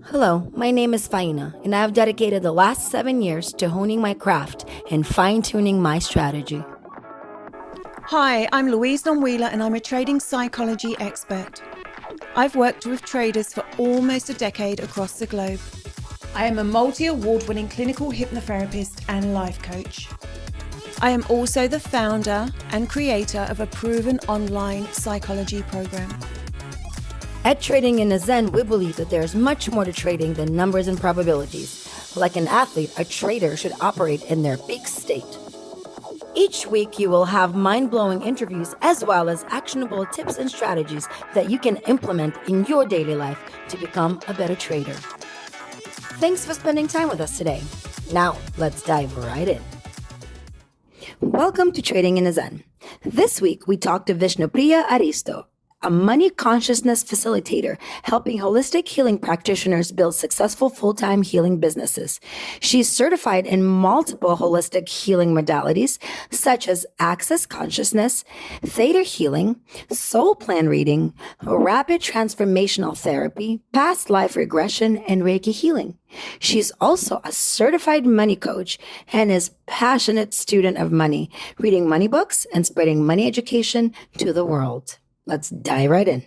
Hello, my name is Faina, and I have dedicated the last 7 years to honing my craft and fine-tuning my strategy. Hi, I'm Louise Nonwheeler and I'm a trading psychology expert. I've worked with traders for almost a decade across the globe. I am a multi-award-winning clinical hypnotherapist and life coach. I am also the founder and creator of a proven online psychology program. At Trading in the Zen, we believe that there is much more to trading than numbers and probabilities. Like an athlete, a trader should operate in their peak state. Each week, you will have mind-blowing interviews as well as actionable tips and strategies that you can implement in your daily life to become a better trader. Thanks for spending time with us today. Now, let's dive right in. Welcome to Trading in the Zen. This week, we talked to Vishnupriya Aristo, a money consciousness facilitator, helping holistic healing practitioners build successful full-time healing businesses. She's certified in multiple holistic healing modalities, such as Access Consciousness, Theta Healing, Soul Plan Reading, Rapid Transformational Therapy, Past Life Regression, and Reiki Healing. She's also a certified money coach and is a passionate student of money, reading money books and spreading money education to the world. Let's dive right in.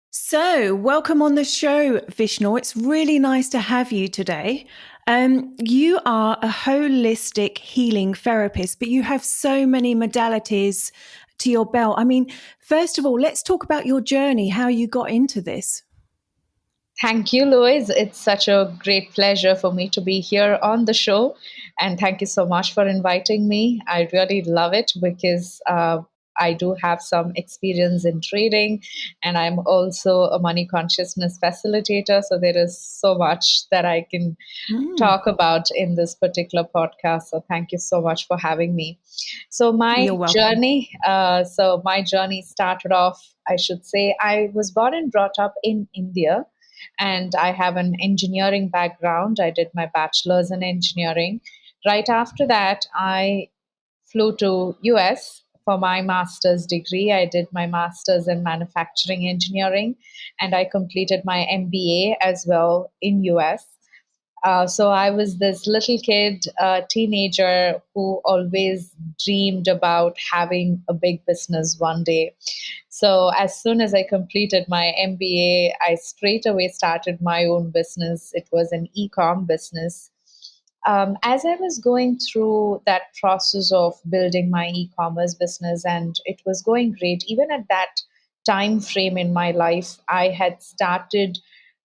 So, welcome on the show, Vishnu. It's really nice to have you today. You are a holistic healing therapist, but you have so many modalities to your belt. I mean, first of all, let's talk about your journey, how you got into this. Thank you, Louise. It's such a great pleasure for me to be here on the show. And thank you so much for inviting me. I really love it because I do have some experience in trading, and I'm also a money consciousness facilitator. So there is so much that I can talk about in this particular podcast. So thank you so much for having me. So You're welcome. my journey started off, I should say, I was born and brought up in India, and I have an engineering background. I did my bachelor's in engineering. Right after that, I flew to US for my master's degree. I did my master's in manufacturing engineering, and I completed my MBA as well in US. So I was this little kid, teenager who always dreamed about having a big business one day. So as soon as I completed my MBA, I straight away started my own business. It was an e-com business. As I was going through that process of building my e-commerce business, and it was going great, even at that time frame in my life, I had started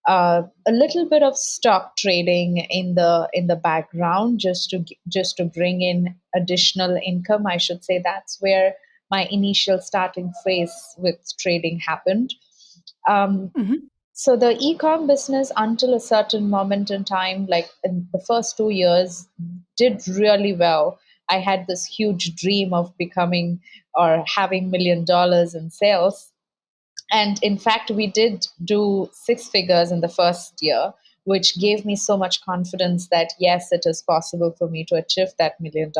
a little bit of stock trading in the background, just to bring in additional income. I should say that's where my initial starting phase with trading happened. Um, Mhm. so the e-com business, until a certain moment in time, like in the first 2 years, did really well. I had this huge dream of becoming or having $1 million in sales. And in fact, we did do six figures in the first year, which gave me so much confidence that yes, it is possible for me to achieve that $1 million.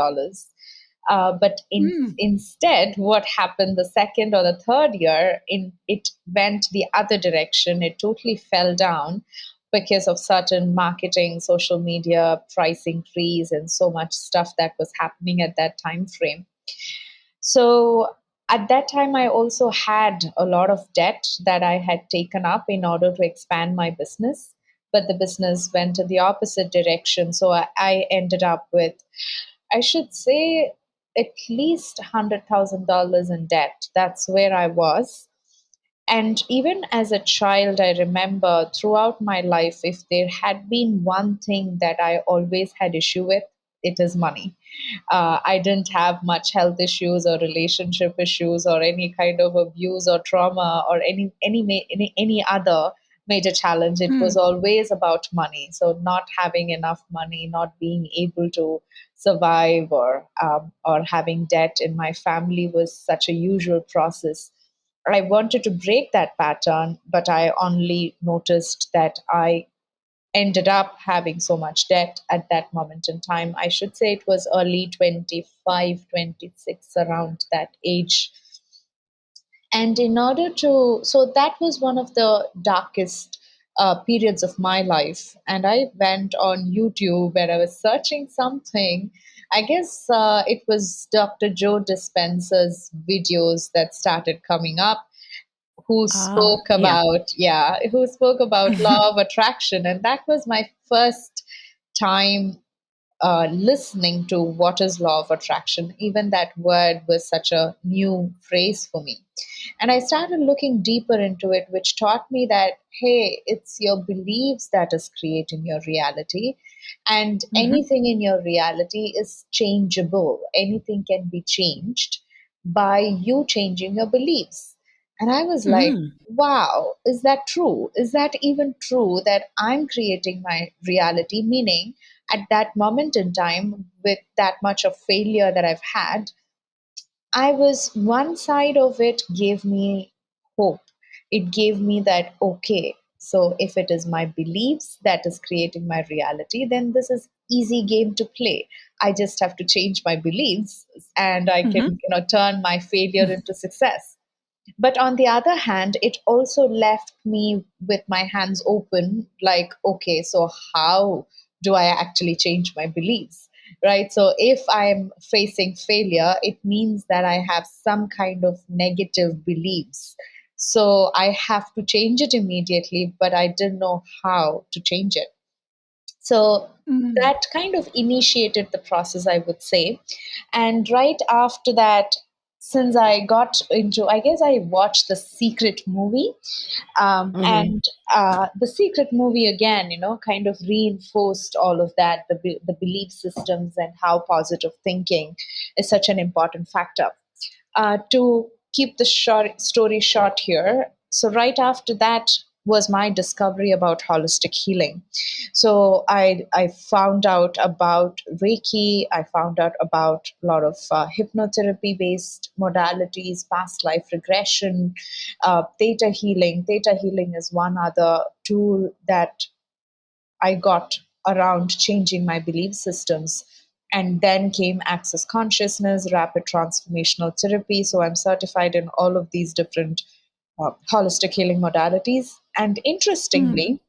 Instead, what happened the second or the third year, it went the other direction. It totally fell down because of certain marketing, social media, price increase, and so much stuff that was happening at that time frame. So at that time, I also had a lot of debt that I had taken up in order to expand my business. But the business went in the opposite direction. So I ended up with, I should say, at least $100,000 in debt. That's where I was. And even as a child, I remember throughout my life, if there had been one thing that I always had issue with, it is money. I didn't have much health issues or relationship issues or any kind of abuse or trauma or any other major challenge. It was always about money. So not having enough money, not being able to survive, or having debt in my family was such a usual process. I wanted to break that pattern, but I only noticed that I ended up having so much debt at that moment in time. I should say it was early 25, 26, around that age. And in order to, so that was one of the darkest periods of my life. And I went on YouTube where I was searching something. I guess it was Dr. Joe Dispenza's videos that started coming up, who Ah, spoke yeah. about, yeah, who spoke about law of attraction. And that was my first time listening to what is law of attraction. Even that word was such a new phrase for me. And I started looking deeper into it, which taught me that, hey, it's your beliefs that is creating your reality. And Hmm. anything in your reality is changeable. Anything can be changed by you changing your beliefs. And I was like, Mm. wow, is that true? Is that even true that I'm creating my reality? Meaning, at that moment in time, with that much of failure that I've had, I was, one side of it gave me hope. It gave me that, okay, so if it is my beliefs that is creating my reality, then this is easy game to play. I just have to change my beliefs and I can, Hmm. turn my failure into success. But on the other hand, it also left me with my hands open, like, okay, so how do I actually change my beliefs? Right. So if I'm facing failure, it means that I have some kind of negative beliefs. So I have to change it immediately, but I didn't know how to change it. So Mm. that kind of initiated the process, I would say. And right after that, since I got into, I guess I watched the Secret movie. Mhm. And the Secret movie, again, kind of reinforced all of that, the belief systems and how positive thinking is such an important factor. To keep the story short here, so right after that was my discovery about holistic healing. So I found out about Reiki. I found out about a lot of hypnotherapy based modalities, past life regression, theta healing. Theta healing is one other tool that I got around changing my belief systems. And then came access consciousness, rapid transformational therapy. So I'm certified in all of these different holistic healing modalities. And Mm. interestingly,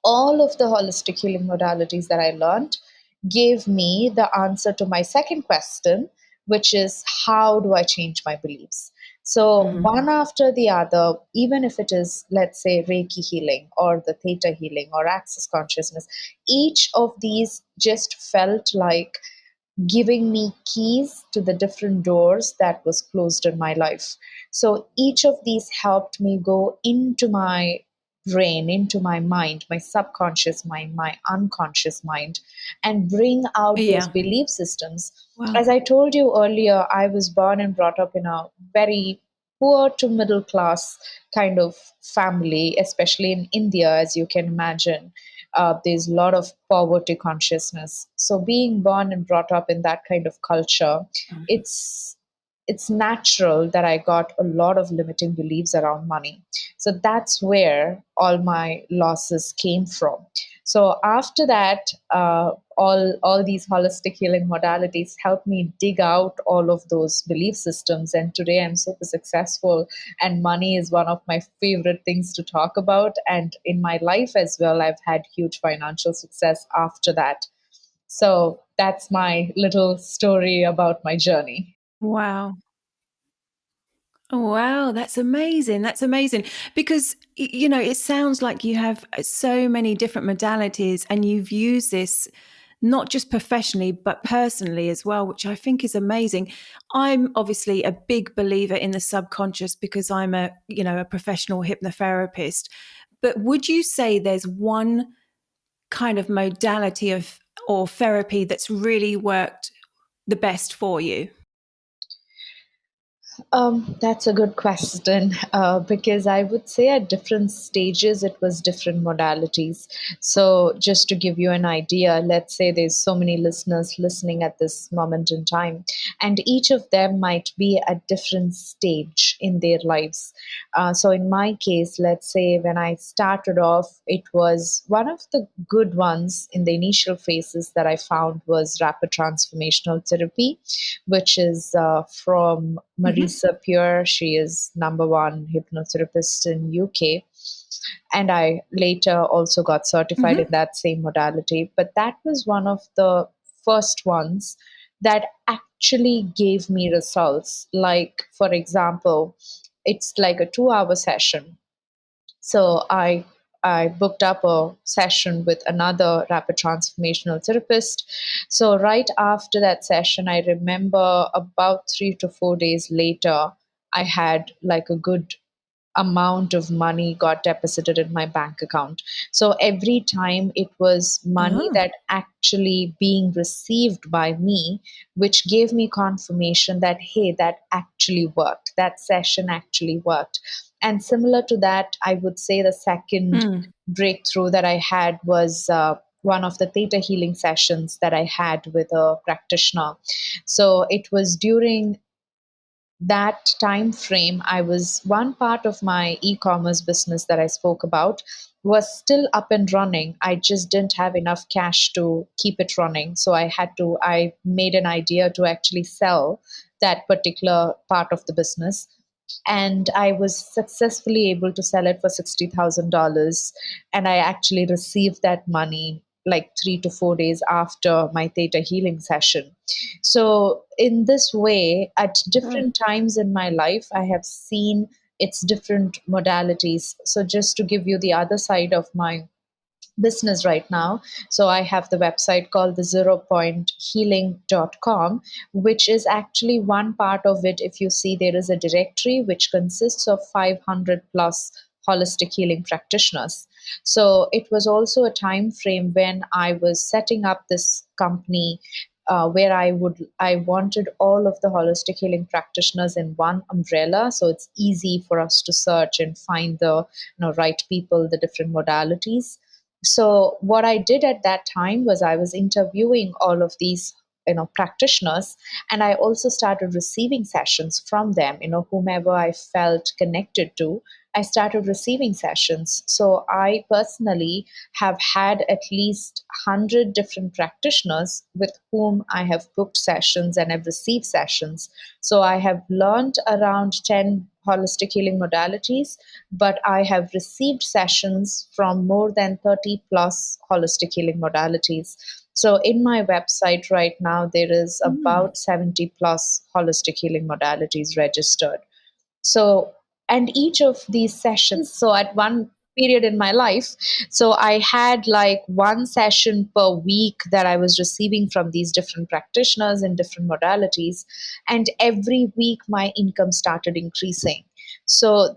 all of the holistic healing modalities that I learned gave me the answer to my second question, which is, how do I change my beliefs? So, Mhm. one after the other, even if it is, let's say, Reiki healing or the Theta healing or access consciousness, each of these just felt like giving me keys to the different doors that was closed in my life. So each of these helped me go into my brain, into my mind, my subconscious mind, my unconscious mind, and bring out those Yeah. belief systems. Wow. As I told you earlier, I was born and brought up in a very poor to middle class kind of family, especially in India, as you can imagine. There's a lot of poverty consciousness. So being born and brought up in that kind of culture, it's it's natural that I got a lot of limiting beliefs around money. So that's where all my losses came from. So after that, all these holistic healing modalities helped me dig out all of those belief systems, and today I'm super successful. And money is one of my favorite things to talk about. And in my life as well, I've had huge financial success after that. So that's my little story about my journey. Wow. Wow, that's amazing. That's amazing. Because, it sounds like you have so many different modalities and you've used this not just professionally, but personally as well, which I think is amazing. I'm obviously a big believer in the subconscious because I'm a professional hypnotherapist. But would you say there's one kind of modality of or therapy that's really worked the best for you? That's a good question because I would say at different stages it was different modalities. So, just to give you an idea, let's say there's so many listeners listening at this moment in time, and each of them might be at different stage in their lives. So, in my case, let's say when I started off, it was one of the good ones in the initial phases that I found was rapid transformational therapy, which is from Hmm. Marie Peer. She is #1 hypnotherapist in UK. And I later also got certified in that same modality. But that was one of the first ones that actually gave me results. Like, for example, it's like a 2-hour session. So I booked up a session with another rapid transformational therapist. So right after that session, I remember about 3 to 4 days later, I had like a good amount of money got deposited in my bank account. So every time it was money that actually being received by me, which gave me confirmation that, hey, that actually worked. That session actually worked. And similar to that, I would say the second breakthrough that I had was one of the theta healing sessions that I had with a practitioner. So it was during that time frame, I was one part of my e-commerce business that I spoke about was still up and running. I just didn't have enough cash to keep it running, so I made an idea to actually sell that particular part of the business, and I was successfully able to sell it for $60,000. And I actually received that money like 3 to 4 days after my theta healing session. So, in this way, at different times in my life, I have seen its different modalities. So, just to give you the other side of my business right now. So I have the website called the ZeroPointHealing.com, which is actually one part of it. If you see, there is a directory which consists of 500 plus holistic healing practitioners. So it was also a time frame when I was setting up this company, where I wanted all of the holistic healing practitioners in one umbrella, so it's easy for us to search and find the right people, the different modalities. So what I did at that time was I was interviewing all of these practitioners, and I also started receiving sessions from them. Whomever I felt connected to, I started receiving sessions. So I personally have had at least 100 different practitioners with whom I have booked sessions and have received sessions. So I have learned around 10 holistic healing modalities, but I have received sessions from more than 30 plus holistic healing modalities. So in my website right now, there is about 70 plus holistic healing modalities registered. So, and each of these sessions, so at one period in my life, so I had like one session per week that I was receiving from these different practitioners in different modalities. And every week my income started increasing. So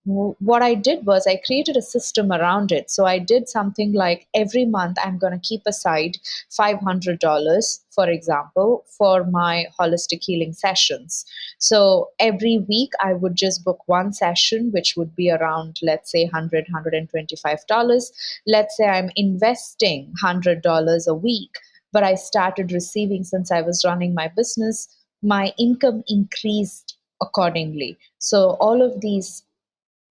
what I did was I created a system around it. So I did something like every month I'm going to keep aside $500, for example, for my holistic healing sessions. So every week I would just book one session, which would be around, let's say, $125. Let's say I'm investing $100 a week, but I started receiving, since I was running my business, my income increased accordingly. So all of these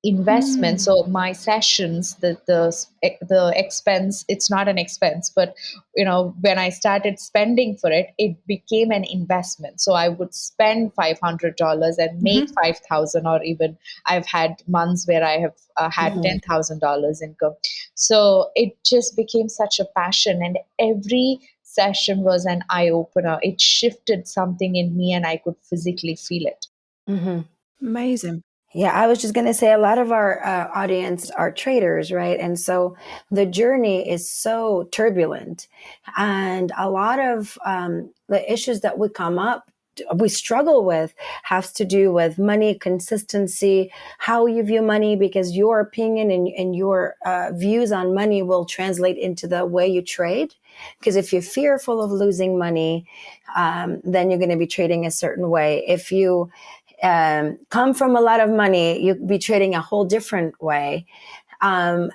investment, so my sessions, the expense, it's not an expense, but when I started spending for it, it became an investment. So I would spend $500 and make 5,000, or even I've had months where I have had $10,000 income. So it just became such a passion, and every session was an eye opener. It shifted something in me, and I could physically feel it. Amazing. Yeah, I was just going to say a lot of our audience are traders, right? And so the journey is so turbulent, and a lot of the issues that we struggle with has to do with money, consistency, how you view money, because your opinion and your views on money will translate into the way you trade. Because if you're fearful of losing money, then you're going to be trading a certain way. If you come from a lot of money, you'd be trading a whole different way. And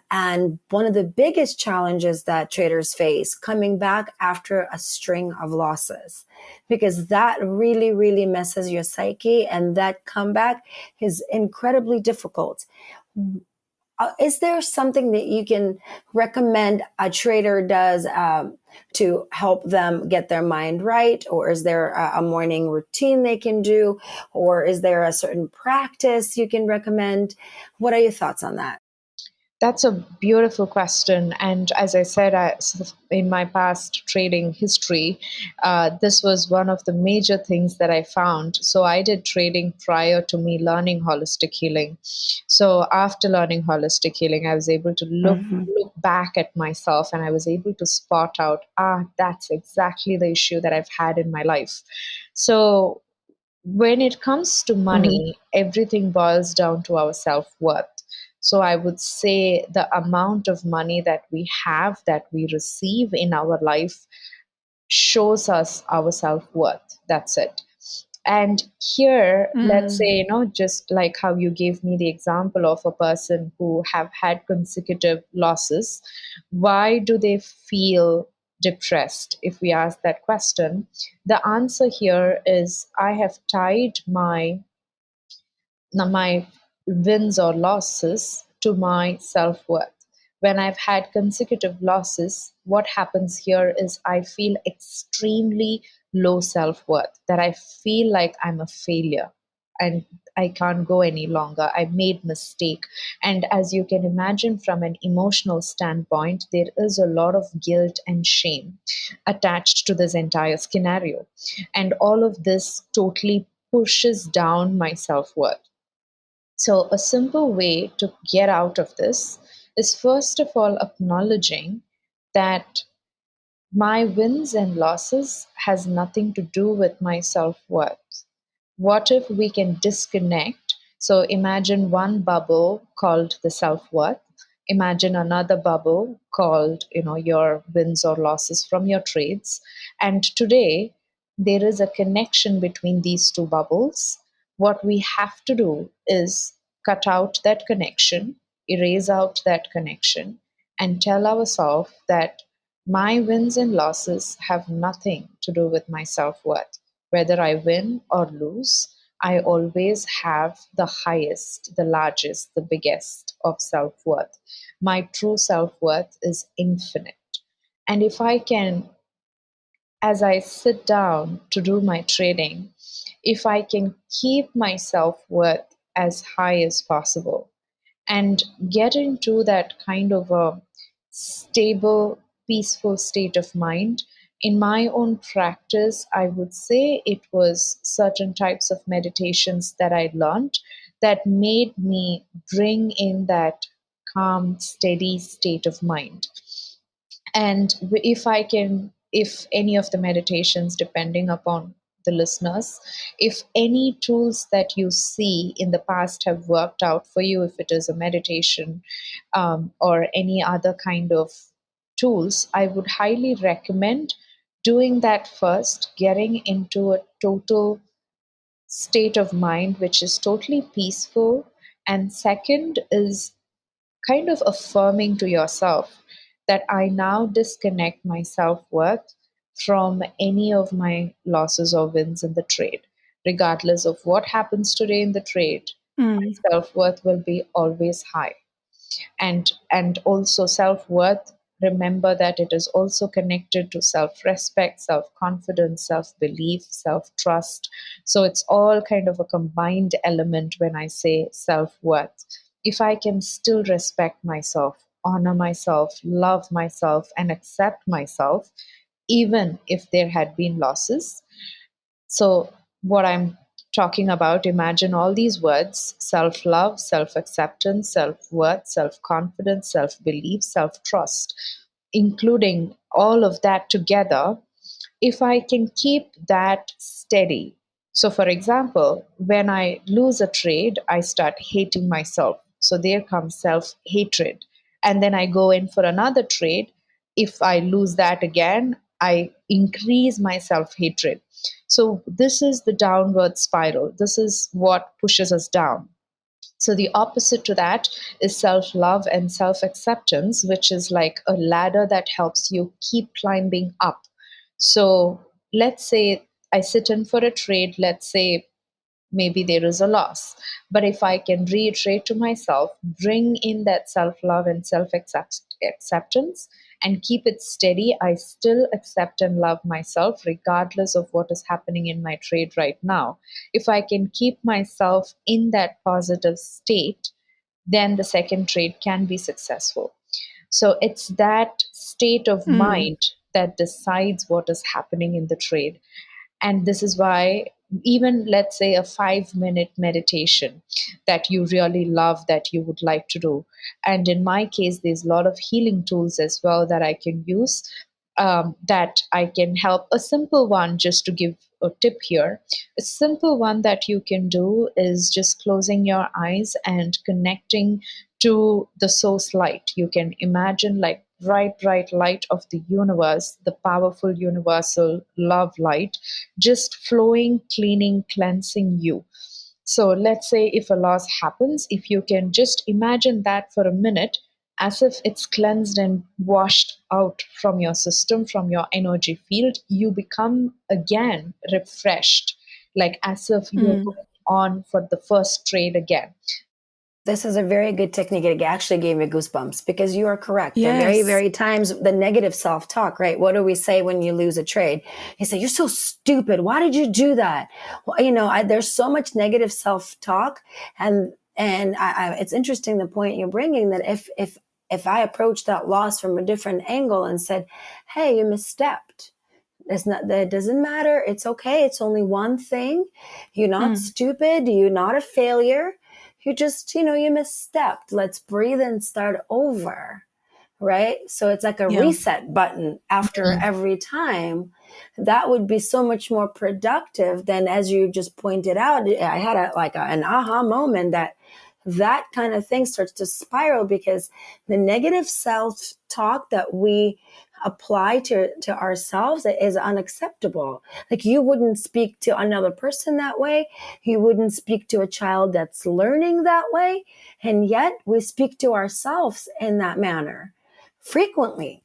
one of the biggest challenges that traders face coming back after a string of losses, because that really, really messes your psyche, and that comeback is incredibly difficult. Is there something that you can recommend a trader does to help them get their mind right? Or is there a morning routine they can do? Or is there a certain practice you can recommend? What are your thoughts on that? That's a beautiful question. And as I said, in my past trading history, this was one of the major things that I found. So I did trading prior to me learning holistic healing. So after learning holistic healing, I was able to look back at myself, and I was able to spot out, that's exactly the issue that I've had in my life. So when it comes to money, everything boils down to our self-worth. So I would say the amount of money that we have, that we receive in our life, shows us our self-worth. That's it. And here, let's say, just like how you gave me the example of a person who have had consecutive losses, why do they feel depressed? If we ask that question, the answer here is, I have tied my wins or losses to my self-worth. When I've had consecutive losses, what happens here is I feel extremely low self-worth, that I feel like I'm a failure and I can't go any longer. I made mistake. And as you can imagine, from an emotional standpoint, there is a lot of guilt and shame attached to this entire scenario. And all of this totally pushes down my self-worth. So, a simple way to get out of this is, first of all, acknowledging that my wins and losses has nothing to do with my self-worth. What if we can disconnect? So imagine one bubble called the self-worth. Imagine another bubble called, your wins or losses from your trades. And today, there is a connection between these two bubbles. What we have to do is cut out that connection, erase out that connection, and tell ourselves that my wins and losses have nothing to do with my self worth. Whether I win or lose, I always have the highest, the largest, the biggest of self worth. My true self worth is infinite. And if I can, as I sit down to do my trading, if I can keep my self worth as high as possible, and get into that kind of a stable, peaceful state of mind. In my own practice, I would say it was certain types of meditations that I learned that made me bring in that calm, steady state of mind. And if any of the meditations, depending upon the listeners, if any tools that you see in the past have worked out for you, if it is a meditation or any other kind of tools, I would highly recommend doing that first, getting into a total state of mind which is totally peaceful. And second is kind of affirming to yourself that I now disconnect my self worth from any of my losses or wins in the trade. Regardless of what happens today in the trade, my self worth will be always high. And also self-worth, remember that it is also connected to self-respect, self-confidence, self-belief, self-trust. So it's all kind of a combined element when I say self-worth. If I can still respect myself, honor myself, love myself, and accept myself, even if there had been losses. So, what I'm talking about, imagine all these words: self love, self acceptance, self worth, self confidence, self belief, self trust, including all of that together. If I can keep that steady. So, for example, when I lose a trade, I start hating myself. So, there comes self hatred. And then I go in for another trade. If I lose that again, I increase my self hatred. So, this is the downward spiral. This is what pushes us down. So, the opposite to that is self love and self acceptance, which is like a ladder that helps you keep climbing up. So, let's say I sit in for a trade, let's say maybe there is a loss. But if I can reiterate to myself, bring in that self-love and self-acceptance and keep it steady, I still accept and love myself regardless of what is happening in my trade right now. If I can keep myself in that positive state, then the second trade can be successful. So it's that state of mind that decides what is happening in the trade. And this is why, even let's say a 5-minute meditation that you really love, that you would like to do. And in my case, there's a lot of healing tools as well that I can use, that I can help. A simple one, just to give a tip here, a simple one that you can do is just closing your eyes and connecting to the source light. You can imagine like bright light of the universe, the powerful universal love light, just flowing, cleaning, cleansing you. So let's say if a loss happens, if you can just imagine that for a minute, as if it's cleansed and washed out from your system, from your energy field, you become again refreshed, like as if you're going on for the first trade again. This is a very good technique. It actually gave me goosebumps because you are correct. Yes. The very, very times the negative self-talk, right? What do we say when you lose a trade? You say, you're so stupid. Why did you do that? Well, there's so much negative self-talk, and it's interesting the point you're bringing, that if I approached that loss from a different angle and said, hey, you misstepped. That doesn't matter. It's okay. It's only one thing. You're not stupid. You're not a failure. You just, you misstepped. Let's breathe and start over. Right. So it's like a reset button after every time. That would be so much more productive than, as you just pointed out. I had an aha moment that kind of thing starts to spiral, because the negative self-talk that we apply to ourselves is unacceptable. Like, you wouldn't speak to another person that way. You wouldn't speak to a child that's learning that way. And yet we speak to ourselves in that manner frequently.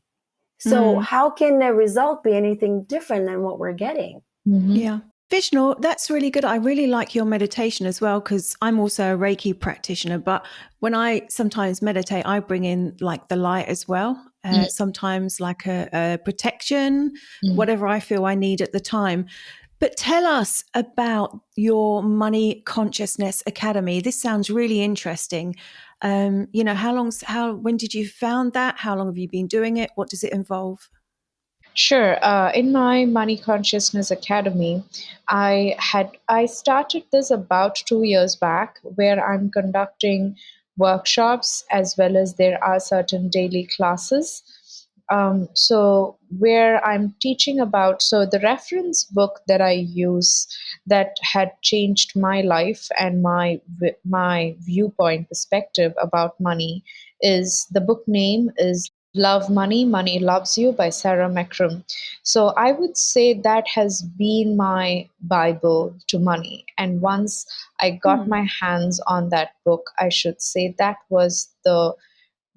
So how can the result be anything different than what we're getting? Yeah. Vishnu, that's really good. I really like your meditation as well, because I'm also a Reiki practitioner. But when I sometimes meditate, I bring in like the light as well. Sometimes like a protection, whatever I feel I need at the time. But tell us about your Money Consciousness Academy. This sounds really interesting. When did you found that? How long have you been doing it? What does it involve? Sure. In my Money Consciousness Academy, I started this about 2 years back, where I'm conducting workshops, as well as there are certain daily classes. So where I'm teaching about, so the reference book that I use that had changed my life and my viewpoint perspective about money, is, the book name is Love Money, Money Loves You by Sarah McCrum. So I would say that has been my Bible to money. And once I got my hands on that book, I should say that was the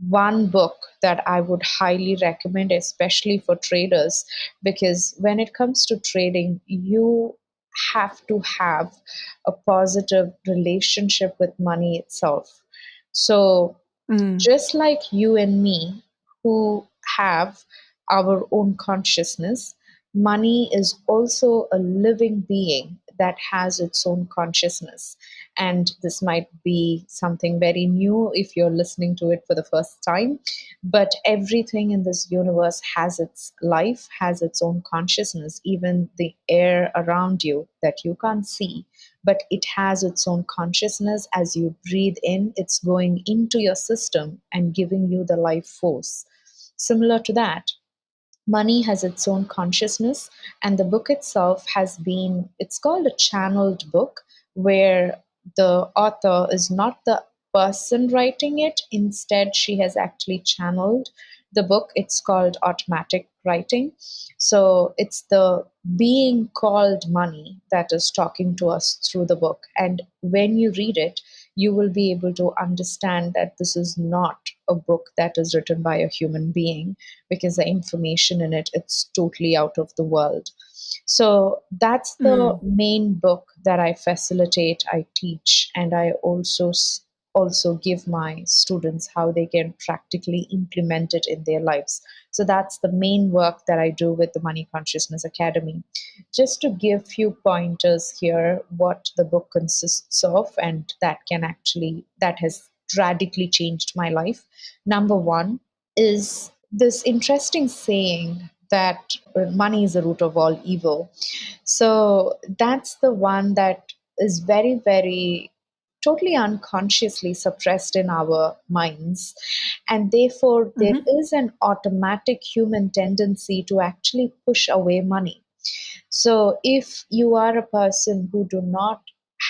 one book that I would highly recommend, especially for traders, because when it comes to trading, you have to have a positive relationship with money itself. So just like you and me, who have our own consciousness, money is also a living being that has its own consciousness. And this might be something very new if you're listening to it for the first time, but everything in this universe has its life, has its own consciousness, even the air around you that you can't see, but it has its own consciousness. As you breathe in, it's going into your system and giving you the life force. Similar to that, money has its own consciousness, and the book itself it's called a channeled book, where the author is not the person writing it. Instead, she has actually channeled the book. It's called automatic writing. So it's the being called money that is talking to us through the book. And when you read it, you will be able to understand that this is not a book that is written by a human being, because the information in it, it's totally out of the world. So that's the main book that I facilitate, I teach, and I also give my students how they can practically implement it in their lives. So that's the main work that I do with the Money Consciousness Academy. Just to give few pointers here, what the book consists of, and that has radically changed my life. Number one is this interesting saying that money is the root of all evil. So that's the one that is very, very totally unconsciously suppressed in our minds. And therefore, there is an automatic human tendency to actually push away money. So if you are a person who do not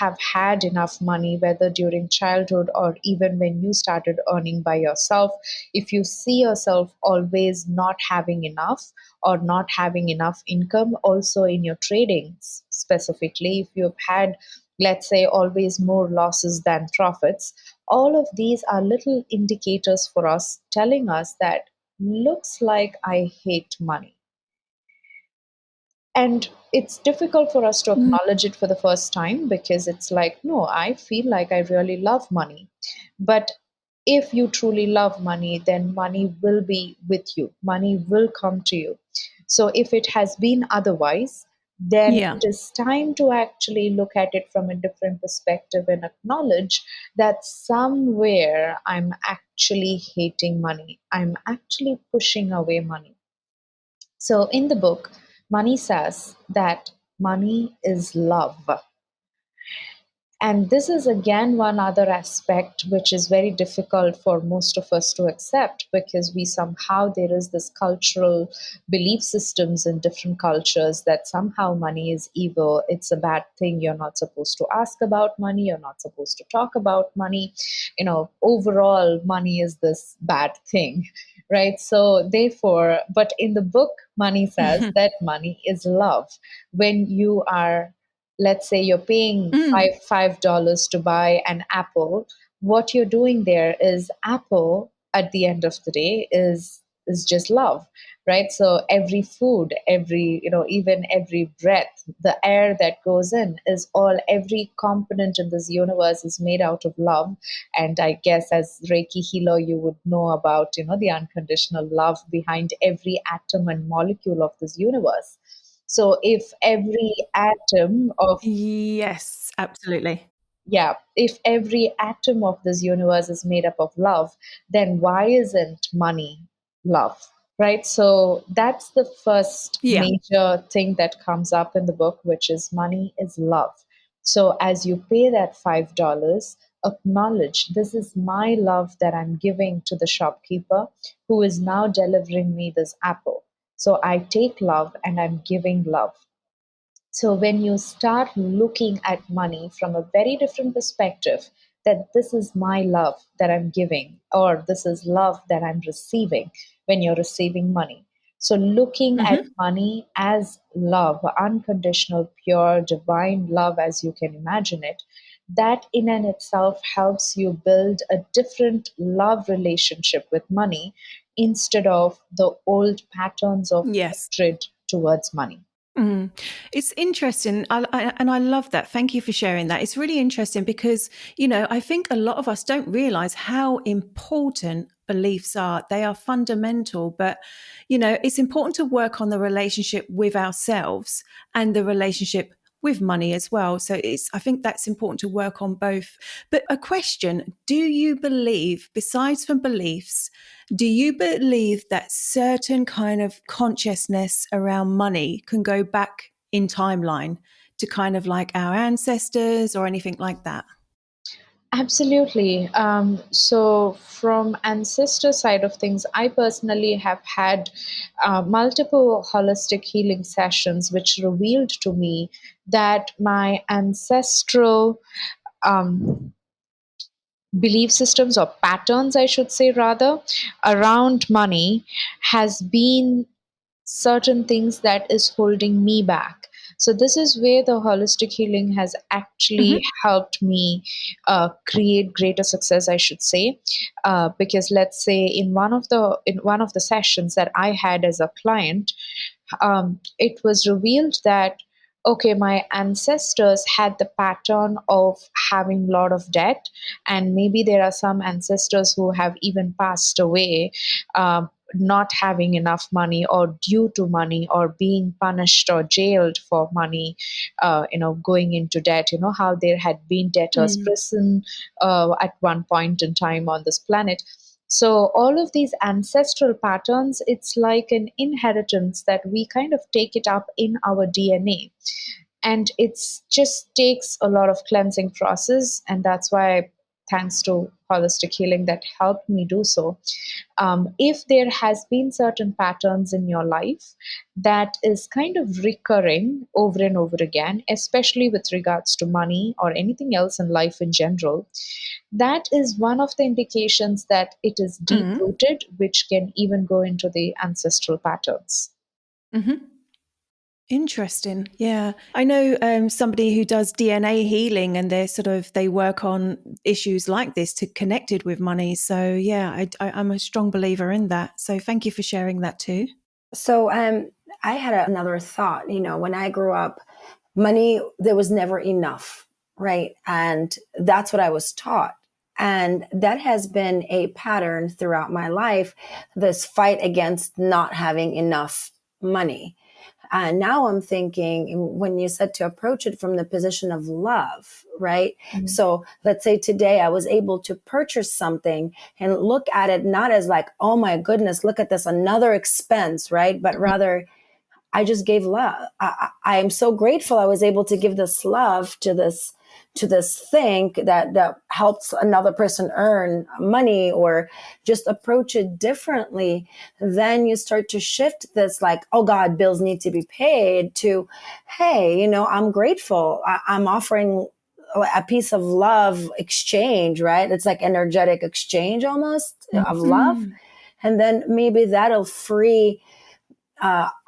have had enough money, whether during childhood or even when you started earning by yourself, if you see yourself always not having enough or not having enough income, also in your trading specifically, if you've had, let's say, always more losses than profits, all of these are little indicators for us telling us that looks like I hate money. And it's difficult for us to acknowledge it for the first time, because it's like, no, I feel like I really love money. But if you truly love money, then money will be with you, money will come to you. So if it has been otherwise, then Yeah. it is time to actually look at it from a different perspective and acknowledge that somewhere I'm actually hating money, I'm actually pushing away money. So in the book, Money says that money is love. And this is again one other aspect which is very difficult for most of us to accept, because we somehow, there is this cultural belief systems in different cultures that somehow money is evil, it's a bad thing, you're not supposed to ask about money, you're not supposed to talk about money, overall money is this bad thing, right? So therefore, but in the book, Money says that money is love. When you are, let's say you're paying $5 to buy an apple, what you're doing there is, apple at the end of the day is just love, right? So every food, every, even every breath, the air that goes in, is all, every component in this universe is made out of love. And I guess as Reiki healer, you would know about, the unconditional love behind every atom and molecule of this universe. So if every atom of, Yes, absolutely. if every atom of this universe is made up of love, then why isn't money love? Right? So that's the first Yeah. major thing that comes up in the book, which is money is love. So as you pay that $5, acknowledge, this is my love that I'm giving to the shopkeeper who is now delivering me this apple. So I take love and I'm giving love. So when you start looking at money from a very different perspective, that this is my love that I'm giving, or this is love that I'm receiving when you're receiving money. So looking at money as love, unconditional, pure, divine love, as you can imagine it, that in and itself helps you build a different love relationship with money, instead of the old patterns of Yes. hatred towards money. It's interesting. And I love that. Thank you for sharing that. It's really interesting because, I think a lot of us don't realize how important beliefs are. They are fundamental, but, it's important to work on the relationship with ourselves and the relationship with money as well. So I think that's important to work on both. But a question, do you believe, besides from beliefs, do you believe that certain kind of consciousness around money can go back in timeline to kind of like our ancestors or anything like that? Absolutely. So, from ancestor side of things, I personally have had multiple holistic healing sessions, which revealed to me that my ancestral um, belief systems, or patterns, I should say rather, around money has been certain things that is holding me back. So this is where the holistic healing has actually helped me create greater success, I should say, because let's say in one of the sessions that I had as a client, it was revealed that okay, my ancestors had the pattern of having a lot of debt, and maybe there are some ancestors who have even passed away, not having enough money or due to money or being punished or jailed for money, going into debt. You know how there had been debtors prison at one point in time on this planet. So all of these ancestral patterns, it's like an inheritance that we kind of take it up in our DNA. And it's just takes a lot of cleansing process. And that's why, thanks to holistic healing, that helped me do so. If there has been certain patterns in your life that is kind of recurring over and over again, especially with regards to money or anything else in life in general, that is one of the indications that it is deep rooted, which can even go into the ancestral patterns. Interesting. Yeah. I know somebody who does DNA healing, and they work on issues like this to connected with money. So yeah, I'm a strong believer in that. So thank you for sharing that too. So I had another thought. When I grew up, money, there was never enough, right? And that's what I was taught. And that has been a pattern throughout my life, this fight against not having enough money. And now I'm thinking, when you said to approach it from the position of love, right? So let's say today I was able to purchase something and look at it not as like, oh my goodness, look at this, another expense, right? But rather, I just gave love. I am so grateful I was able to give this love to this thing that helps another person earn money, or just approach it differently. Then you start to shift this, like, oh God, bills need to be paid, to, hey, I'm grateful. I'm offering a piece of love exchange, right? It's like energetic exchange almost of love. And then maybe that'll free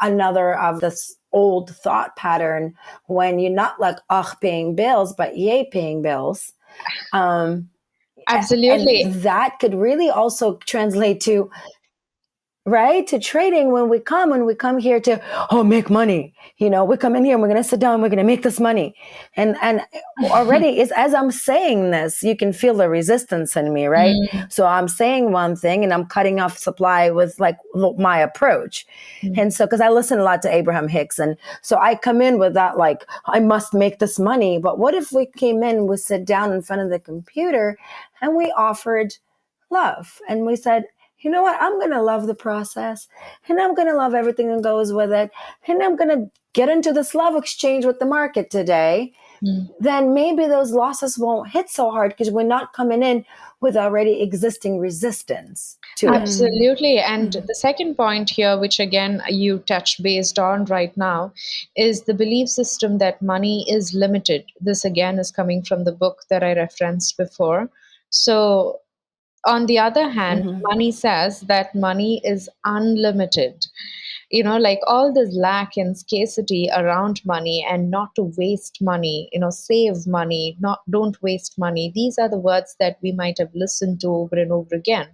another of this old thought pattern, when you're not like, paying bills, but yay, paying bills. Absolutely. And that could really also translate to, right, to trading. When we come here to, make money, we come in here and we're going to sit down, we're going to make this money. And already is, as I'm saying this, you can feel the resistance in me, right? So I'm saying one thing and I'm cutting off supply with like my approach. And so, cause I listen a lot to Abraham Hicks. And so I come in with that, like, I must make this money. But what if we came in, we sit down in front of the computer and we offered love, and we said, you know what? I'm going to love the process, and I'm going to love everything that goes with it. And I'm going to get into this love exchange with the market today. Then maybe those losses won't hit so hard, because we're not coming in with already existing resistance to it. Absolutely. And the second point here, which again you touched based on right now, is the belief system that money is limited. This again is coming from the book that I referenced before. So on the other hand, money says that money is unlimited. Like all this lack and scarcity around money, and not to waste money, save money, don't waste money. These are the words that we might have listened to over and over again,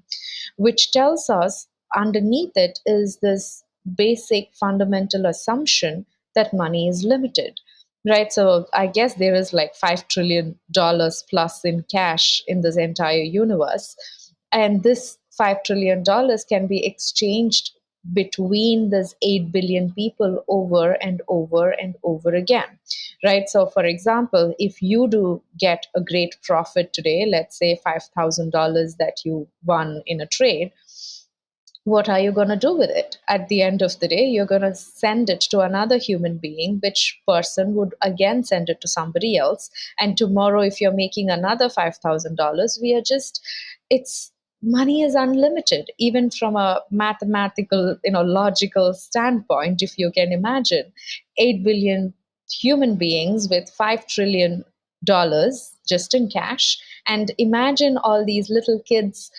which tells us underneath it is this basic fundamental assumption that money is limited. Right. So I guess there is like $5 trillion plus in cash in this entire universe. And this $5 trillion can be exchanged between these 8 billion people over and over and over again. Right. So, for example, if you do get a great profit today, let's say $5,000 that you won in a trade, what are you going to do with it? At the end of the day, you're going to send it to another human being, which person would again send it to somebody else. And tomorrow, if you're making another $5,000, money is unlimited, even from a mathematical, logical standpoint. If you can imagine 8 billion human beings with $5 trillion just in cash, and imagine all these little kids,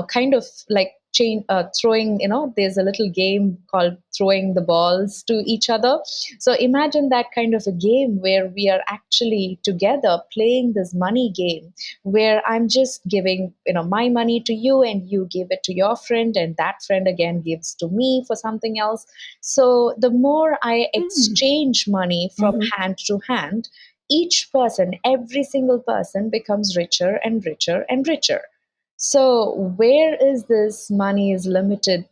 kind of like throwing, there's a little game called throwing the balls to each other. So imagine that kind of a game where we are actually together playing this money game, where I'm just giving, my money to you, and you give it to your friend, and that friend again gives to me for something else. So the more I exchange money from hand to hand, each person, every single person becomes richer and richer and richer. So where is this money is limited,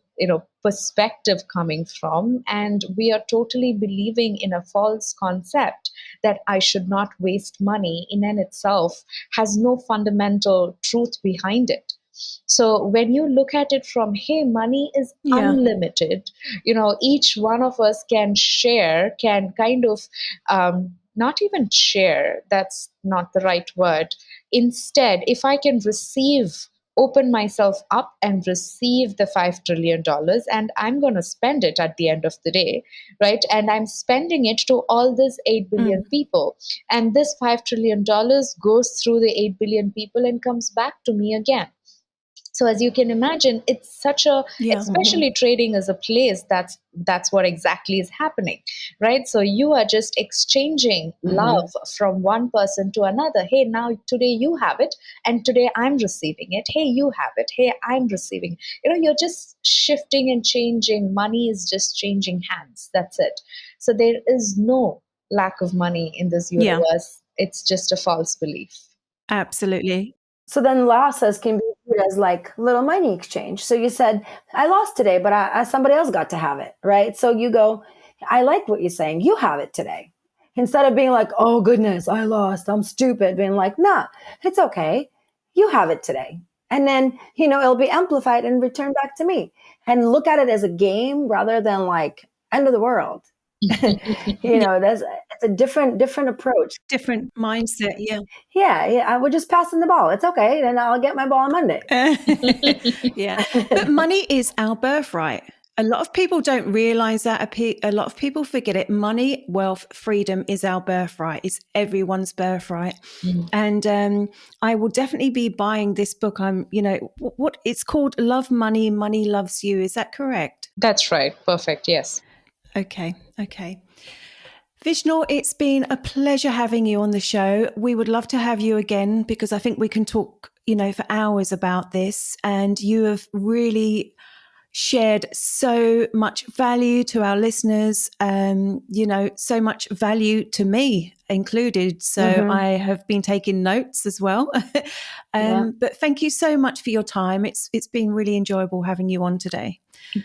perspective coming from? And we are totally believing in a false concept that I should not waste money in and itself has no fundamental truth behind it. So when you look at it from, hey, money is unlimited, each one of us can share, can kind of, not even share, that's not the right word. Instead, if I can open myself up and receive the $5 trillion, and I'm going to spend it at the end of the day, right? And I'm spending it to all these 8 billion people. And this $5 trillion goes through the 8 billion people and comes back to me again. So as you can imagine, it's such a, especially trading is a place that's what exactly is happening, right? So you are just exchanging love from one person to another. Hey, now today you have it, and today I'm receiving it. Hey, you have it. Hey, I'm receiving. You're just shifting and changing. Money is just changing hands. That's it. So there is no lack of money in this universe. It's just a false belief. Absolutely. So then losses can be viewed as like little money exchange. So you said, I lost today, but somebody else got to have it, right? So you go, I like what you're saying. You have it today. Instead of being like, oh goodness, I lost, I'm stupid. Being like, nah, it's okay. You have it today. And then, it'll be amplified and returned back to me. And look at it as a game rather than like end of the world. It's a different approach. Different mindset. Yeah, I would just passing the ball. It's okay. Then I'll get my ball on Monday. But money is our birthright. A lot of people don't realize that. A lot of people forget it. Money, wealth, freedom is our birthright. It's everyone's birthright. And I will definitely be buying this book. What it's called, Love Money, Money Loves You. Is that correct? That's right. Perfect. Yes. Okay. Vishnu, it's been a pleasure having you on the show. We would love to have you again, because I think we can talk, for hours about this. And you have really shared so much value to our listeners, so much value to me included. So I have been taking notes as well. But thank you so much for your time. It's been really enjoyable having you on today.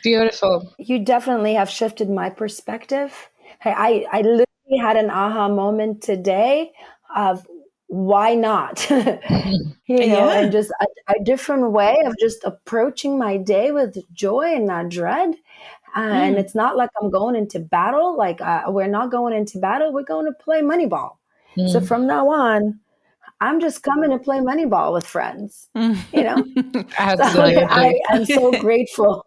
Beautiful. You definitely have shifted my perspective. I literally had an aha moment today of why not, and just a different way of just approaching my day with joy and not dread. And it's not like I'm going into battle. Like we're not going into battle. We're going to play Moneyball. So from now on, I'm just coming to play Moneyball with friends, Absolutely. So I am so grateful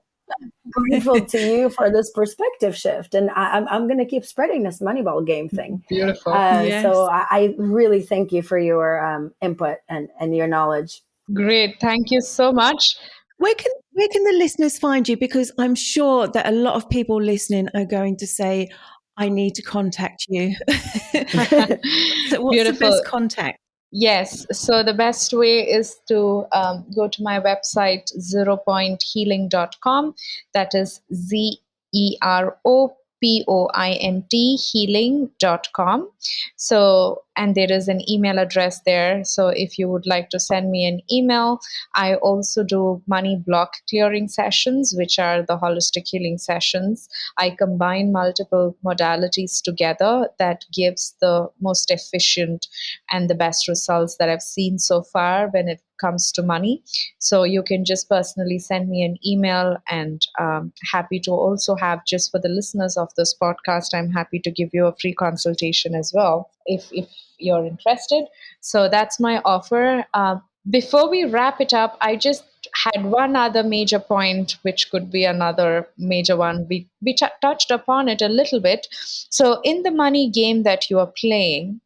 to you for this perspective shift. And I'm going to keep spreading this Moneyball game thing. Beautiful. So I really thank you for your input and your knowledge. Great. Thank you so much. Where can the listeners find you? Because I'm sure that a lot of people listening are going to say, I need to contact you. So what's the best contact? Yes. So the best way is to go to my website, ZeroPointHealing.com. That is ZeroPoint healing.com. So, and there is an email address there. So if you would like to send me an email, I also do money block clearing sessions, which are the holistic healing sessions. I combine multiple modalities together that gives the most efficient and the best results that I've seen so far when it comes to money. So you can just personally send me an email, and happy to also have, just for the listeners of this podcast, I'm happy to give you a free consultation as well if you're interested. So that's my offer. Before we wrap it up, I just had one other major point, which could be another major one. We touched upon it a little bit. So in the money game that you are playing,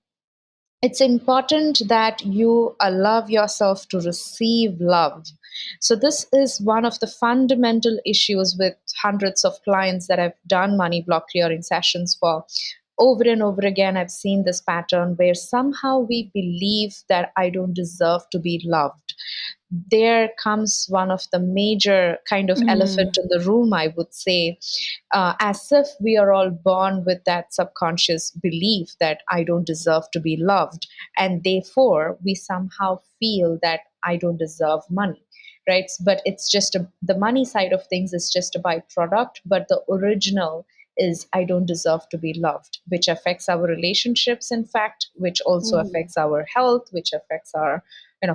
it's important that you allow yourself to receive love. So this is one of the fundamental issues with hundreds of clients that I've done money block clearing sessions for. Over and over again, I've seen this pattern where somehow we believe that I don't deserve to be loved. There comes one of the major kind of elephant in the room, I would say, as if we are all born with that subconscious belief that I don't deserve to be loved. And therefore, we somehow feel that I don't deserve money. Right. But it's just the money side of things is just a byproduct, but the original is I don't deserve to be loved, which affects our relationships, in fact, which also affects our health, which affects our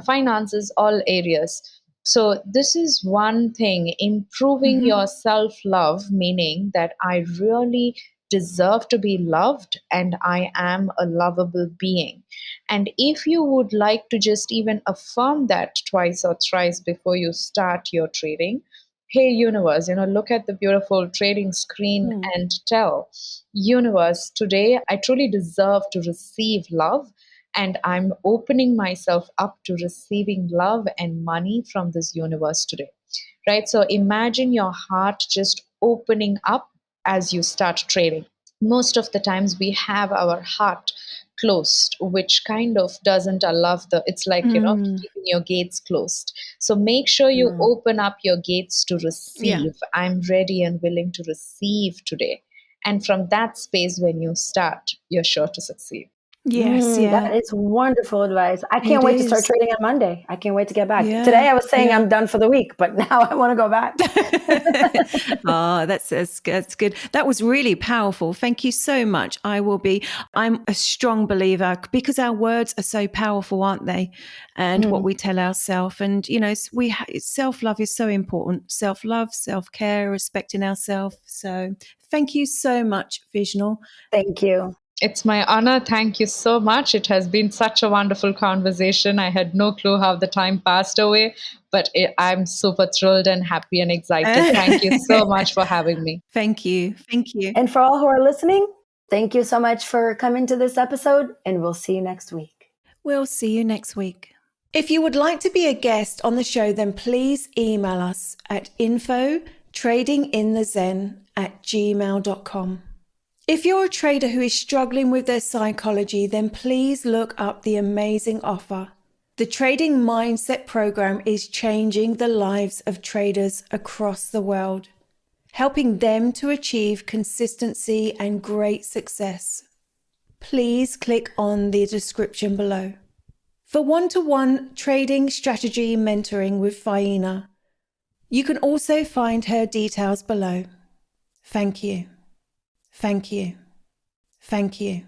finances, all areas. So this is one thing, improving your self-love, meaning that I really deserve to be loved and I am a lovable being. And if you would like to just even affirm that twice or thrice before you start your trading, hey universe, look at the beautiful trading screen and tell universe, today I truly deserve to receive love, and I'm opening myself up to receiving love and money from this universe today. Right? So imagine your heart just opening up as you start trading. Most of the times we have our heart closed, which kind of doesn't allow it's like, keeping your gates closed. So make sure you open up your gates to receive. I'm ready and willing to receive today. And from that space, when you start, you're sure to succeed. Yes, That is wonderful advice. I can't It wait to start is. trading on Monday. I can't wait to get back. Yeah, Today I was saying yeah. I'm done for the week, but now I want to go back. Oh, that's good. That was really powerful. Thank you so much. I'm a strong believer because our words are so powerful, aren't they? And what we tell ourselves. And, self-love is so important. Self-love, self-care, respecting ourselves. So thank you so much, Vishnu. Thank you. It's my honor. Thank you so much. It has been such a wonderful conversation. I had no clue how the time passed away, but I'm super thrilled and happy and excited. Thank you so much for having me. Thank you. Thank you. And for all who are listening, thank you so much for coming to this episode, and we'll see you next week. We'll see you next week. If you would like to be a guest on the show, then please email us at info tradinginthezen@gmail.com. If you're a trader who is struggling with their psychology, then please look up the amazing offer. The Trading Mindset Program is changing the lives of traders across the world, helping them to achieve consistency and great success. Please click on the description below. For one-to-one trading strategy mentoring with Faina, you can also find her details below. Thank you. Thank you. Thank you.